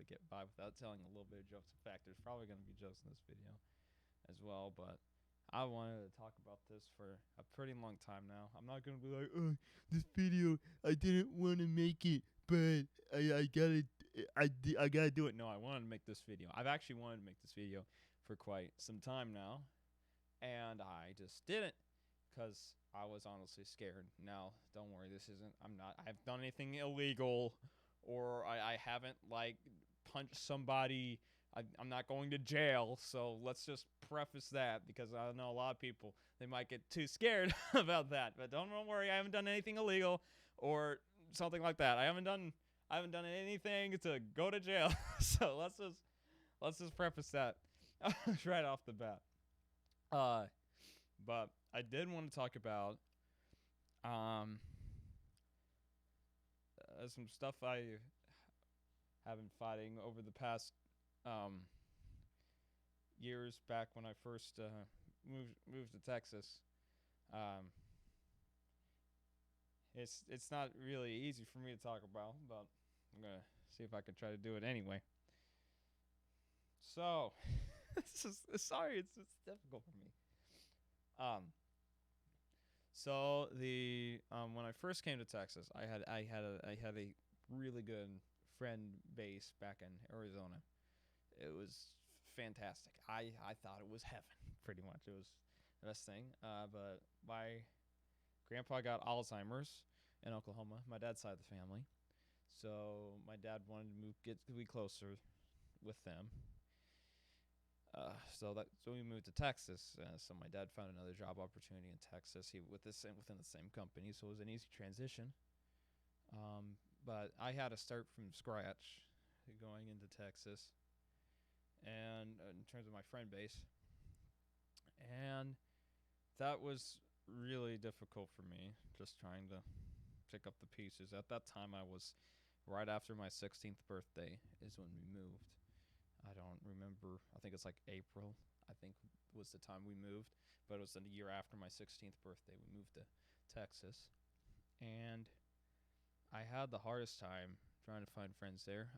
get by without telling a little bit of jokes. In fact, there's probably going to be jokes in this video as well, but I wanted to talk about this for a pretty long time now. I'm not going to be like, oh, this video, I didn't want to make it, but I gotta do it. No, I wanted to make this video. I've actually wanted to make this video for quite some time now, and I just didn't because I was honestly scared. Now, don't worry, I haven't done anything illegal, or I haven't, like, punched somebody. I'm not going to jail, so let's just preface that, because I know a lot of people, they might get too scared about that. But don't worry, I haven't done anything illegal or something like that. I haven't done anything to go to jail. So let's just preface that right off the bat. But I did want to talk about some stuff I have been fighting over the past years back when I first moved to Texas. Um, it's not really easy for me to talk about, but I'm gonna see if I can try to do it anyway. So, sorry, it's difficult for me. So the when I first came to Texas, I had a really good friend base back in Arizona. It was fantastic. I thought it was heaven, pretty much. It was the best thing. But my grandpa got Alzheimer's in Oklahoma, my dad's side of the family. So my dad wanted to be closer with them. So we moved to Texas. So my dad found another job opportunity in Texas. Within the same company, so it was an easy transition. But I had to start from scratch, going into Texas, and in terms of my friend base, and that was really difficult for me. Just trying to pick up the pieces. At that time, I was right after my 16th birthday is when we moved. I don't remember. I think it's like April, I think, was the time we moved. But it was a year after my 16th birthday. We moved to Texas. And I had the hardest time trying to find friends there.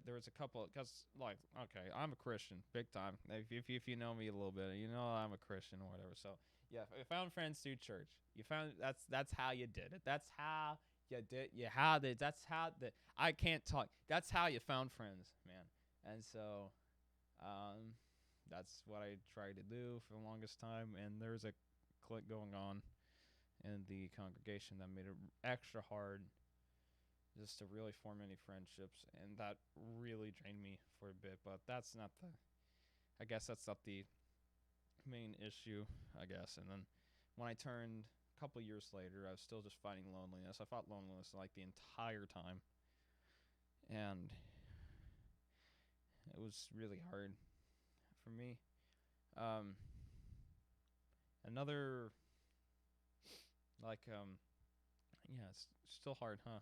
There was a couple, because, like, okay, I'm a Christian, big time. If you know me a little bit, you know I'm a Christian or whatever. So, yeah, I found friends through church. That's how you did it. That's how you had it. I can't talk. That's how you found friends, man. And so, that's what I tried to do for the longest time. And there's a clique going on in the congregation that made it extra hard just to really form any friendships, and that really drained me for a bit. But that's not the main issue, I guess. And then when I turned a couple years later, I was still just fighting loneliness. I fought loneliness like the entire time, and it was really hard for me. Another, like, yeah, it's still hard, huh?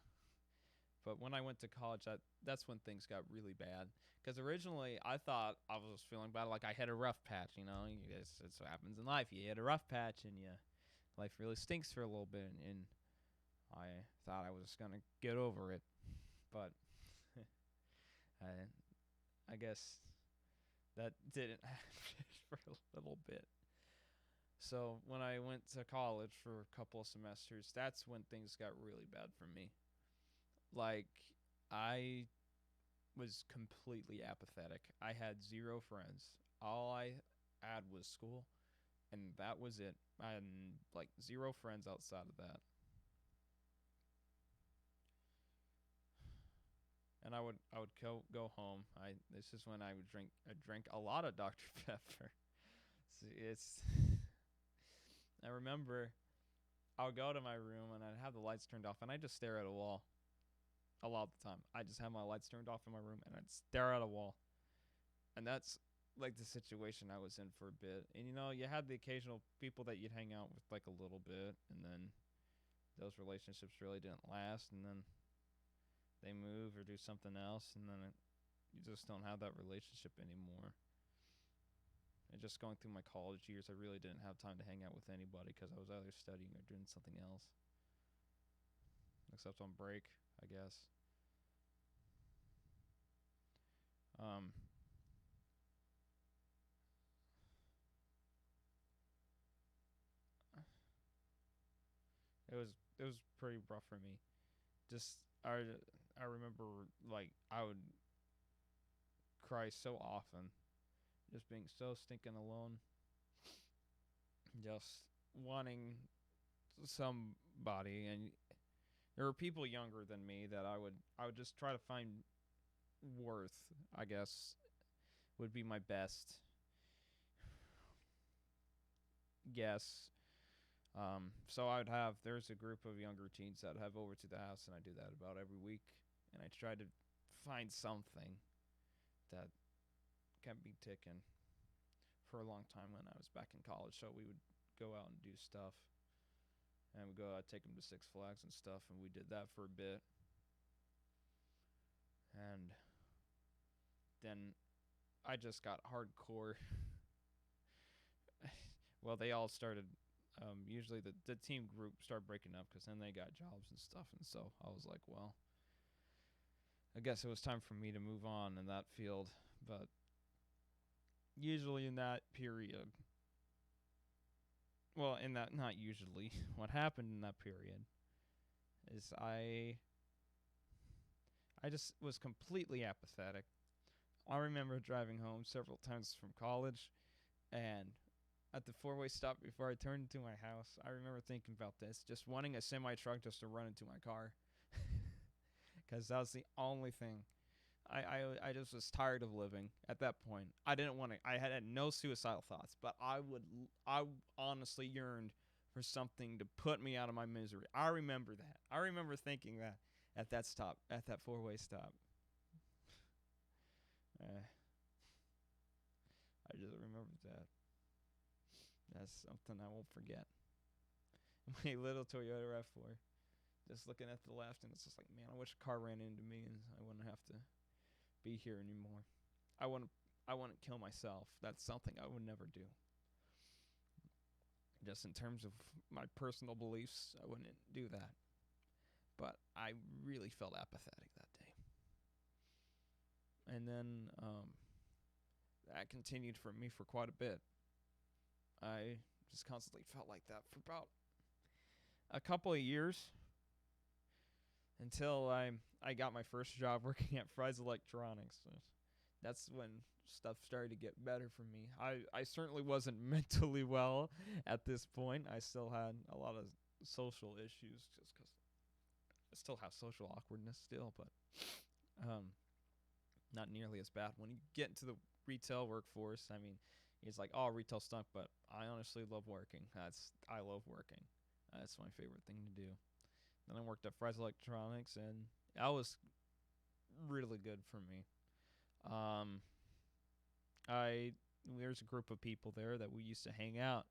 But when I went to college, that's when things got really bad. Because originally, I thought I was feeling bad, like I had a rough patch, you know? It's what happens in life. You hit a rough patch, and life really stinks for a little bit. And I thought I was going to get over it. But I guess that didn't happen for a little bit. So when I went to college for a couple of semesters, that's when things got really bad for me. Like, I was completely apathetic. I had zero friends. All I had was school, and that was it. I had, like, zero friends outside of that. And I would go home. This is when I drank a lot of Dr. Pepper. It's I remember I would go to my room and I'd have the lights turned off, and I'd just stare at a wall. A lot of the time, I just have my lights turned off in my room and I'd stare at a wall. And that's like the situation I was in for a bit. And you had the occasional people that you'd hang out with like a little bit, and then those relationships really didn't last, and then they move or do something else, and then you just don't have that relationship anymore. And just going through my college years, I really didn't have time to hang out with anybody because I was either studying or doing something else. Except on break, I guess. it was pretty rough for me. Just I remember like I would cry so often, just being so stinking alone, just wanting somebody. And there were people younger than me that I would just try to find worth, I guess, would be my best guess. So I would have, there's a group of younger teens that I'd have over to the house, and I do that about every week. And I try to find something that kept me ticking for a long time when I was back in college. So we would go out and do stuff. And we'd go out, take them to Six Flags and stuff, and we did that for a bit. And then I just got hardcore. Well, they all started. Usually the team group started breaking up because then they got jobs and stuff, and so I was like, well, I guess it was time for me to move on in that field. But usually in that period, well, in that, not usually, what happened in that period is I just was completely apathetic. I remember driving home several times from college, and at the four-way stop before I turned into my house, I remember thinking about this, just wanting a semi-truck just to run into my car. Because that was the only thing. I just was tired of living at that point. I didn't want to, I had no suicidal thoughts, but I honestly yearned for something to put me out of my misery. I remember that. I remember thinking that at that stop, at that four-way stop. I just remembered that. That's something I won't forget. My little Toyota RAV4. Just looking at the left, and it's just like, man, I wish a car ran into me and I wouldn't have to be here anymore. I wouldn't kill myself. That's something I would never do. Just in terms of my personal beliefs, I wouldn't do that. But I really felt apathetic that day. And then that continued for me for quite a bit. I just constantly felt like that for about a couple of years until I got my first job working at Fry's Electronics. That's when stuff started to get better for me. I certainly wasn't mentally well at this point. I still had a lot of social issues just because I still have social awkwardness still, but not nearly as bad. When you get into the retail workforce, I mean, it's like, oh, retail stunk, but I honestly love working. I love working. That's my favorite thing to do. Then I worked at Fry's Electronics, and that was really good for me. There's a group of people there that we used to hang out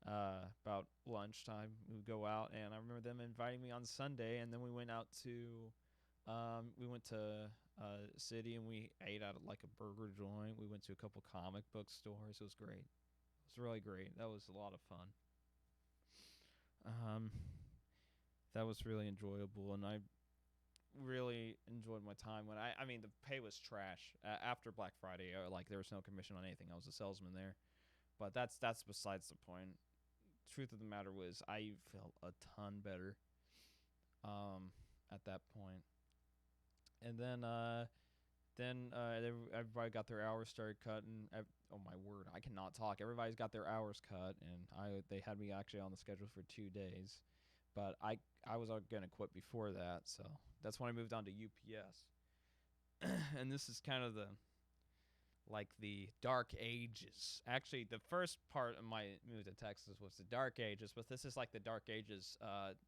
about lunchtime. We would go out, and I remember them inviting me on Sunday, and then we went out to city, and we ate at like a burger joint. We went to a couple comic book stores. It was great. It was really great. That was a lot of fun. That was really enjoyable, and I really enjoyed my time when I mean, the pay was trash after Black Friday. Like, there was no commission on anything. I was a salesman there, but that's besides the point. Truth of the matter was, I felt a ton better at that point. And then everybody got their hours started cutting. Oh my word, I cannot talk. Everybody's got their hours cut, and they had me actually on the schedule for 2 days, but I was gonna quit before that, so that's when I moved on to UPS. And this is kind of the dark ages. Actually, the first part of my move to Texas was the dark ages, but this is like the dark ages,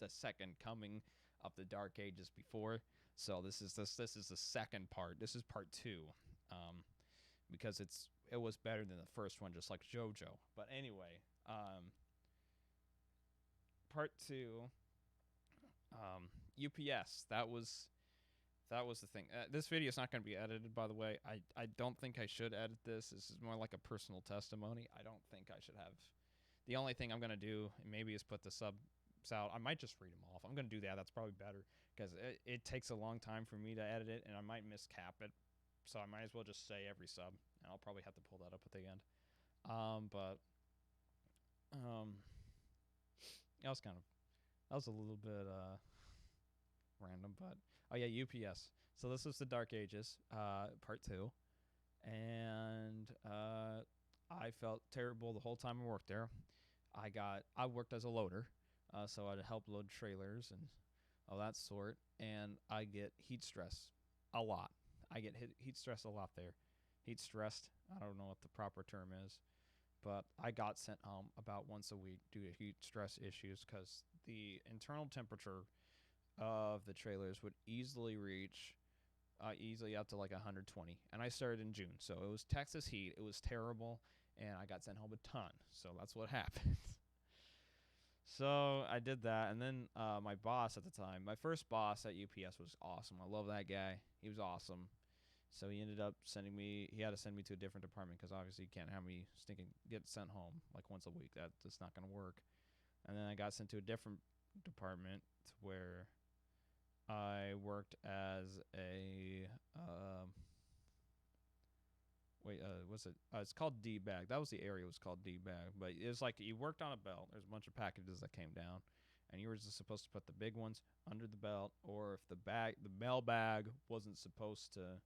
the second coming of the dark ages before. So this is the second part. This is part 2, because it was better than the first one, just like JoJo. But anyway, part 2, UPS. That was the thing. This video is not going to be edited, by the way. I don't think I should edit this. This is more like a personal testimony. I don't think I should have. The only thing I'm going to do maybe is put the subs out. I might just read them off. I'm going to do that. That's probably better, because it takes a long time for me to edit it, and I might miscap it. So I might as well just say every sub, and I'll probably have to pull that up at the end. That That was a little bit random, but oh yeah, UPS. So this was the Dark Ages, part two, and I felt terrible the whole time I worked there. I worked as a loader, so I'd help load trailers and all that sort, and I get heat stress a lot. I get heat stress a lot there. Heat stressed. I don't know what the proper term is, but I got sent home about once a week due to heat stress issues because the internal temperature of the trailers would easily reach easily up to like 120. And I started in June, so it was Texas heat. It was terrible, and I got sent home a ton. So that's what happened. So I did that, and then my boss at the time, my first boss at UPS was awesome. I love that guy. He was awesome. So he ended up sending me. He had to send me to a different department because obviously you can't have me get sent home like once a week. That's not gonna work. And then I got sent to a different department where I worked as a what's it? It's called D-bag. That was the area. It was called D-bag. But it was like you worked on a belt. There's a bunch of packages that came down, and you were just supposed to put the big ones under the belt, or if the mail bag wasn't supposed to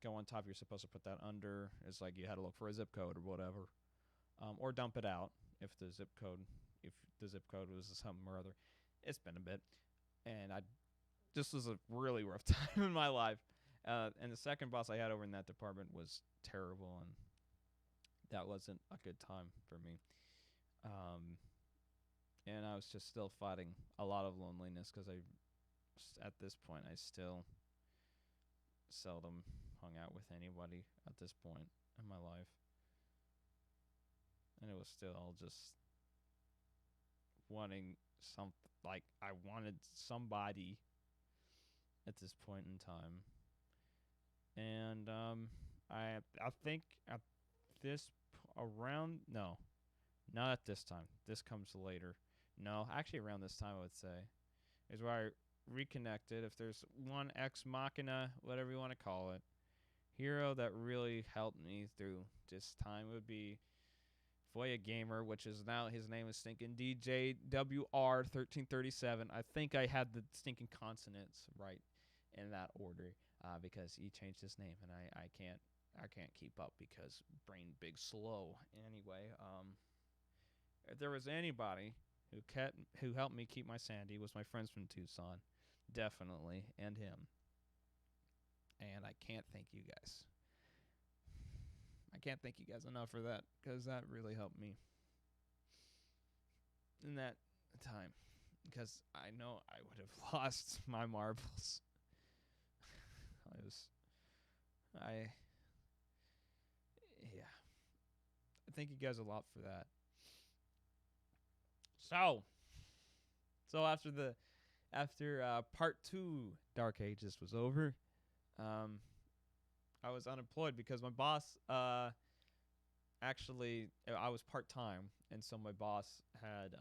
go on top, you're supposed to put that under. It's like you had to look for a zip code or whatever, or dump it out if the zip code was something or other. It's been a bit, and this was a really rough time in my life. And the second boss I had over in that department was terrible, and that wasn't a good time for me. And I was just still fighting a lot of loneliness because at this point, I still seldom hung out with anybody at this point in my life. And it was still just wanting I wanted somebody at this point in time. And I think at this around no, not at this time. This comes later. No, actually around this time I would say is where I reconnected. If there's one ex machina, whatever you want to call it, hero that really helped me through this time would be Voya Gamer, which is now his name is stinking DJWR1337. I think I had the stinking consonants right in that order. Because he changed his name, and I can't keep up because brain big slow. Anyway, if there was anybody who helped me keep my sanity, was my friends from Tucson, definitely, and him. And I can't thank you guys. I can't thank you guys enough for that because that really helped me in that time. Because I know I would have lost my marbles. I thank you guys a lot for that. So after part 2 Dark Ages was over, I was unemployed because my boss actually I was part-time, and so my boss had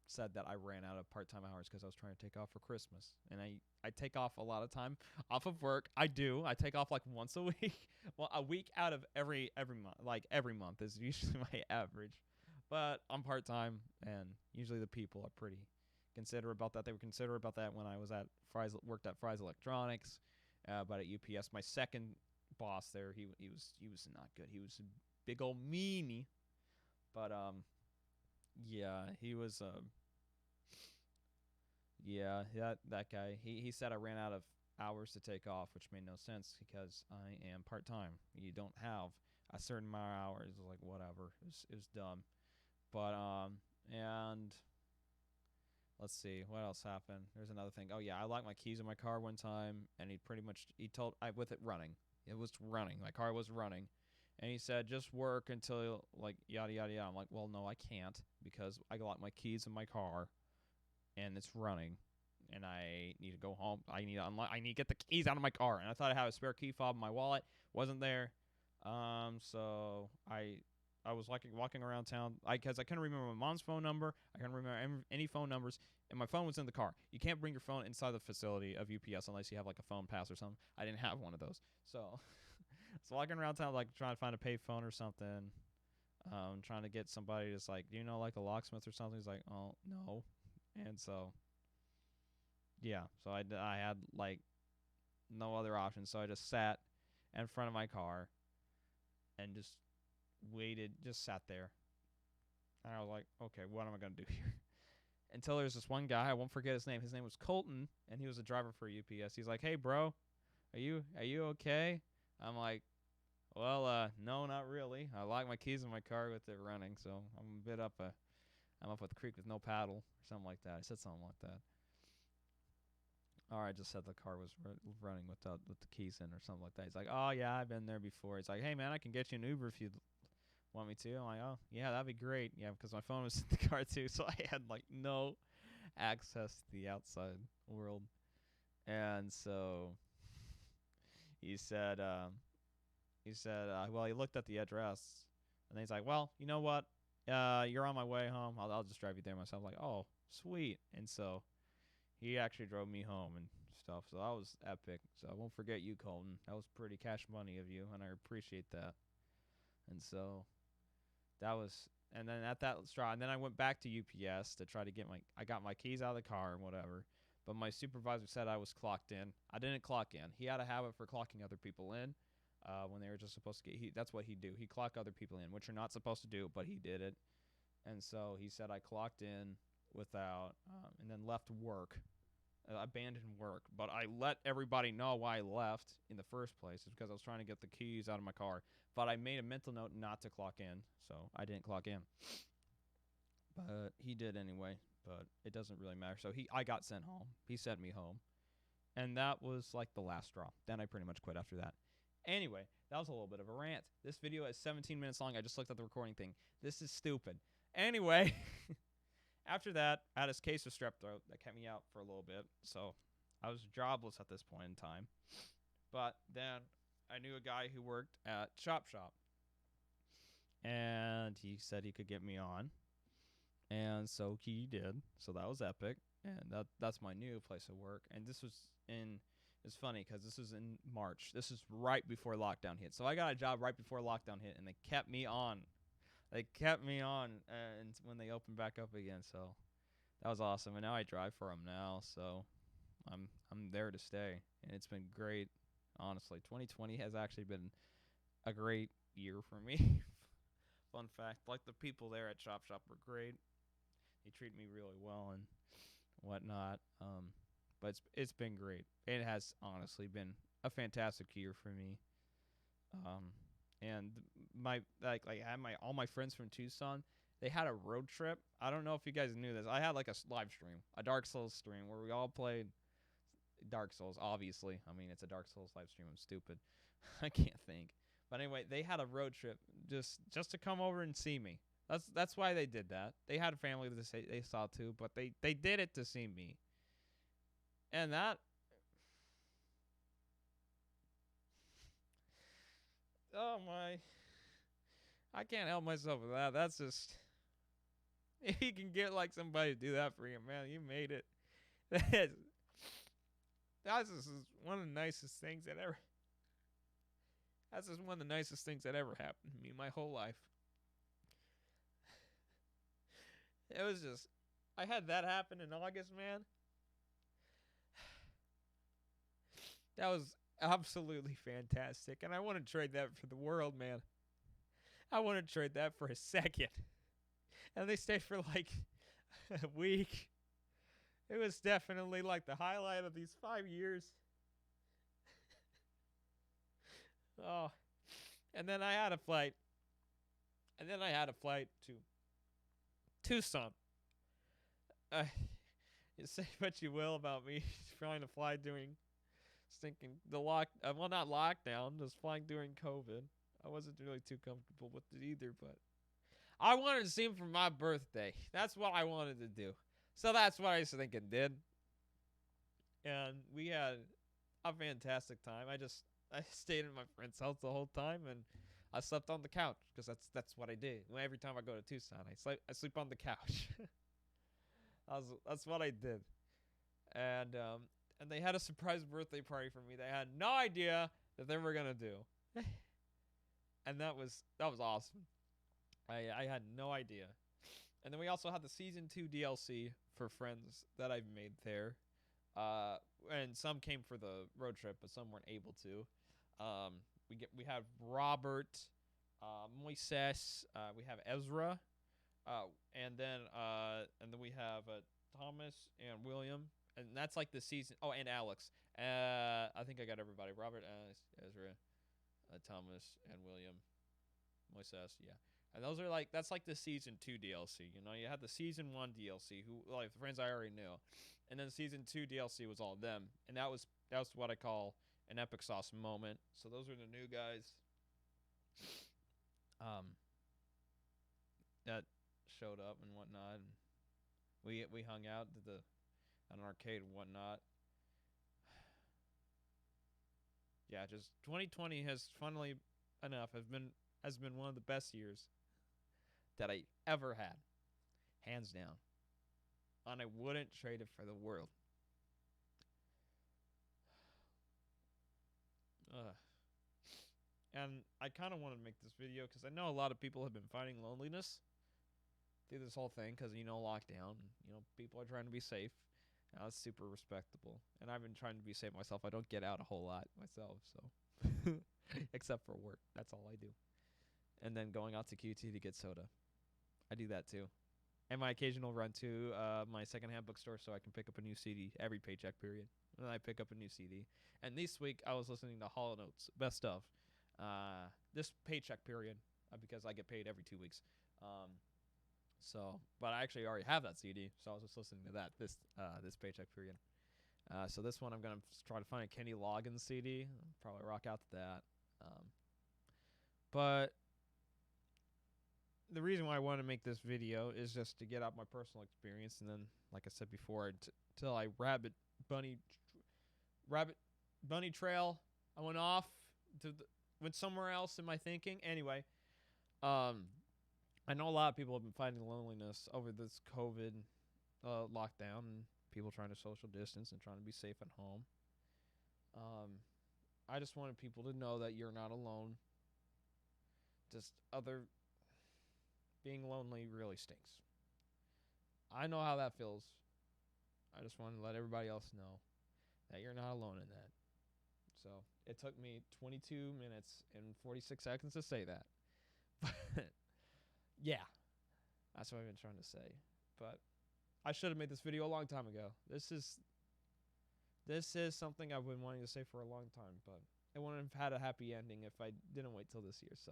said that I ran out of part-time hours because I was trying to take off for Christmas. And I take off a lot of time off of work. I take off like once a week. Well, a week out of every month. Like every month is usually my average. But I'm part-time, and usually the people are pretty considerate about that. They were considerate about that when I was worked at Fry's Electronics. But at UPS, my second boss there, he was not good. He was a big old meanie. But yeah, he was that guy. He said I ran out of hours to take off, which made no sense because I am part-time. You don't have a certain amount of hours. Like whatever. It was dumb. But and let's see what else happened. There's another thing. Oh yeah, I locked my keys in my car one time, and he told with it running. It was running. My car was running. And he said, just work until, like, yada, yada, yada. I'm like, well, no, I can't because I locked my keys in my car, and it's running, and I need to go home. I need to unlock. I need to get the keys out of my car. And I thought I had a spare key fob in my wallet. Wasn't there. So I was walking around town because I couldn't remember my mom's phone number. I couldn't remember any phone numbers, and my phone was in the car. You can't bring your phone inside the facility of UPS unless you have, like, a phone pass or something. I didn't have one of those. So... So walking around town, like, trying to find a payphone or something, trying to get somebody that's like, do you know, like, a locksmith or something? He's like, oh, no. And so, yeah, so I had like no other option. So I just sat in front of my car and just waited, just sat there. And I was like, okay, what am I going to do here? Until there's this one guy, I won't forget his name. His name was Colton, and he was a driver for UPS. He's like, hey, bro, are you okay? I'm like, well, no, not really. I locked my keys in my car with it running, so I'm up a creek with no paddle, or something like that. I said something like that. Or I just said the car was running with the keys in, or something like that. He's like, oh yeah, I've been there before. He's like, hey man, I can get you an Uber if you want me to. I'm like, oh yeah, that'd be great. Yeah, because my phone was in the car too, so I had like no access to the outside world. And so he said, well, he looked at the address, and then he's like, well, you know what? You're on my way home. I'll just drive you there myself. I'm like, oh, sweet. And so he actually drove me home and stuff. So that was epic. So I won't forget you, Colton. That was pretty cash money of you, and I appreciate that. And so that was, and then at that straw, and then I went back to UPS to try to get I got my keys out of the car and whatever. But my supervisor said I was clocked in. I didn't clock in. He had a habit for clocking other people in. When they were just supposed to get, that's what he'd do. He'd clock other people in, which you're not supposed to do, but he did it. And so he said I clocked in without, and then left work, abandoned work. But I let everybody know why I left in the first place. It's because I was trying to get the keys out of my car. But I made a mental note not to clock in, so I didn't clock in. But he did anyway, but it doesn't really matter. So I got sent home. He sent me home. And that was like the last straw. Then I pretty much quit after that. Anyway, that was a little bit of a rant. This video is 17 minutes long. I just looked at the recording thing. This is stupid. Anyway, after that, I had this case of strep throat that kept me out for a little bit. So I was jobless at this point in time. But then I knew a guy who worked at Chop Shop. And he said he could get me on. And so he did. So that was epic. And that's my new place of work. And this was it's funny because this was in March. This is right before lockdown hit. So I got a job right before lockdown hit, and they kept me on. And when they opened back up again. So that was awesome. And now I drive for them now. So I'm there to stay. And it's been great. Honestly, 2020 has actually been a great year for me. Fun fact, like the people there at Chop Shop were great. They treat me really well and whatnot. But it's been great. It has honestly been a fantastic year for me. And I had all my friends from Tucson. They had a road trip. I don't know if you guys knew this. I had like a live stream, a Dark Souls stream where we all played Dark Souls. Obviously, I mean it's a Dark Souls live stream. I'm stupid. I can't think. But anyway, they had a road trip just to come over and see me. That's why they did that. They had a family that they saw too, but they did it to see me. And that, oh my, I can't help myself with that. That's just, if you can get like somebody to do that for you, man, you made it. That's just one of the nicest things that ever. That's just one of the nicest things that ever happened to me my whole life. It was just, I had that happen in August, man. That was absolutely fantastic. And I want to trade that for the world, man. I want to trade that for a second. And they stayed for like a week. It was definitely like the highlight of these 5 years. Oh. And then I had a flight. To Tucson. You say what you will about me trying to fly during stinking not lockdown, just flying during COVID. I wasn't really too comfortable with it either, but I wanted to see him for my birthday. That's what I wanted to do. So that's what I was thinking, did. And we had a fantastic time. I stayed in my friend's house the whole time, and I slept on the couch because that's what I did. Every time I go to Tucson, I sleep on the couch. That's what I did. And they had a surprise birthday party for me. They had no idea that they were gonna do, and that was awesome. I had no idea, And then we also had the season 2 DLC for friends that I've made there. And some came for the road trip, but some weren't able to. We have Robert, Moises, we have Ezra, and then we have Thomas and William, and that's like the season. Oh, and Alex. I think I got everybody. Robert, Ezra, Thomas, and William, Moises. Yeah. And those are that's like the season 2 DLC. You know, you had the season 1 DLC, who like the friends I already knew, and then season 2 DLC was all them, and that was what I call an epic sauce moment. So those are the new guys. That showed up and whatnot, and we hung out at an arcade and whatnot. Yeah, just 2020 has, funnily enough, has been one of the best years that I ever had, hands down. And I wouldn't trade it for the world. And I kind of want to make this video because I know a lot of people have been fighting loneliness through this whole thing because, lockdown. People are trying to be safe. That's super respectable. And I've been trying to be safe myself. I don't get out a whole lot myself, so except for work. That's all I do. And then going out to QT to get soda. I do that too. And my occasional run to my secondhand bookstore so I can pick up a new CD every paycheck period. And I pick up a new CD. And this week I was listening to Hall & Oates, best of. This paycheck period, because I get paid every 2 weeks. But I actually already have that CD, so I was just listening to that this paycheck period. So this one I'm gonna try to find a Kenny Loggins CD. I'll probably rock out to that. But the reason why I want to make this video is just to get out my personal experience, and then, like I said before, until I rabbit bunny trail, I went off went somewhere else in my thinking. Anyway, I know a lot of people have been fighting loneliness over this COVID lockdown, and people trying to social distance and trying to be safe at home. I just wanted people to know that you're not alone. Being lonely really stinks. I know how that feels. I just wanted to let everybody else know that you're not alone in that. So it took me 22 minutes and 46 seconds to say that. But yeah, that's what I've been trying to say. But I should have made this video a long time ago. This is something I've been wanting to say for a long time, but it wouldn't have had a happy ending if I didn't wait till this year. So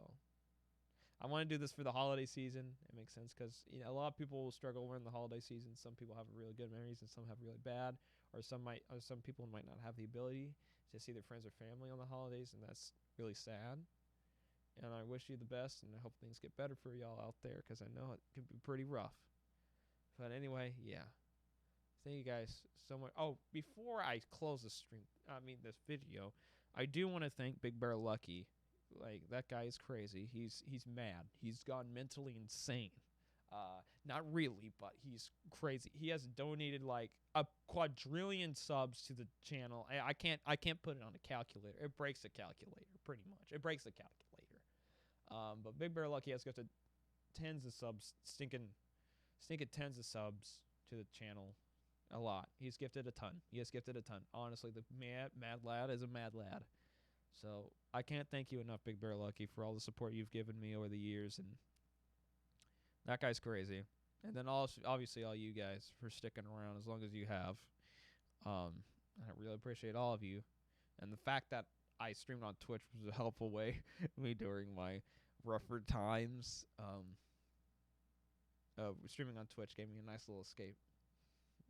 I want to do this for the holiday season. It makes sense because a lot of people will struggle during the holiday season. Some people have really good memories, and some have really bad. Or some people might not have the ability to see their friends or family on the holidays, and that's really sad. And I wish you the best, and I hope things get better for y'all out there because I know it can be pretty rough. But anyway, yeah. Thank you guys so much. Oh, before I close this video, I do want to thank Big Bear Lucky. Like, that guy is crazy. He's mad. He's gone mentally insane. Not really, but he's crazy. He has donated like a quadrillion subs to the channel. I can't put it on a calculator. It breaks the calculator pretty much. It breaks the calculator. But Big Bear Lucky has got to tens of subs, stinking tens of subs to the channel. A lot. He's gifted a ton. He has gifted a ton. Honestly, the mad lad is a mad lad. So I can't thank you enough, Big Bear Lucky, for all the support you've given me over the years. And that guy's crazy. And then also, obviously, all you guys for sticking around as long as you have. I really appreciate all of you. And the fact that I streamed on Twitch was a helpful way me during my rougher times. Streaming on Twitch gave me a nice little escape.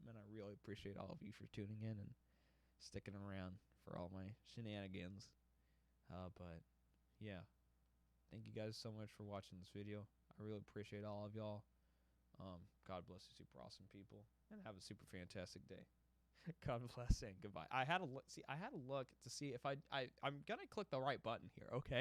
And I really appreciate all of you for tuning in and sticking around for all my shenanigans. But yeah, thank you guys so much for watching this video. I really appreciate all of y'all. God bless you, super awesome people, and have a super fantastic day. God bless and goodbye. I had to look to see if I'm gonna click the right button here. Okay.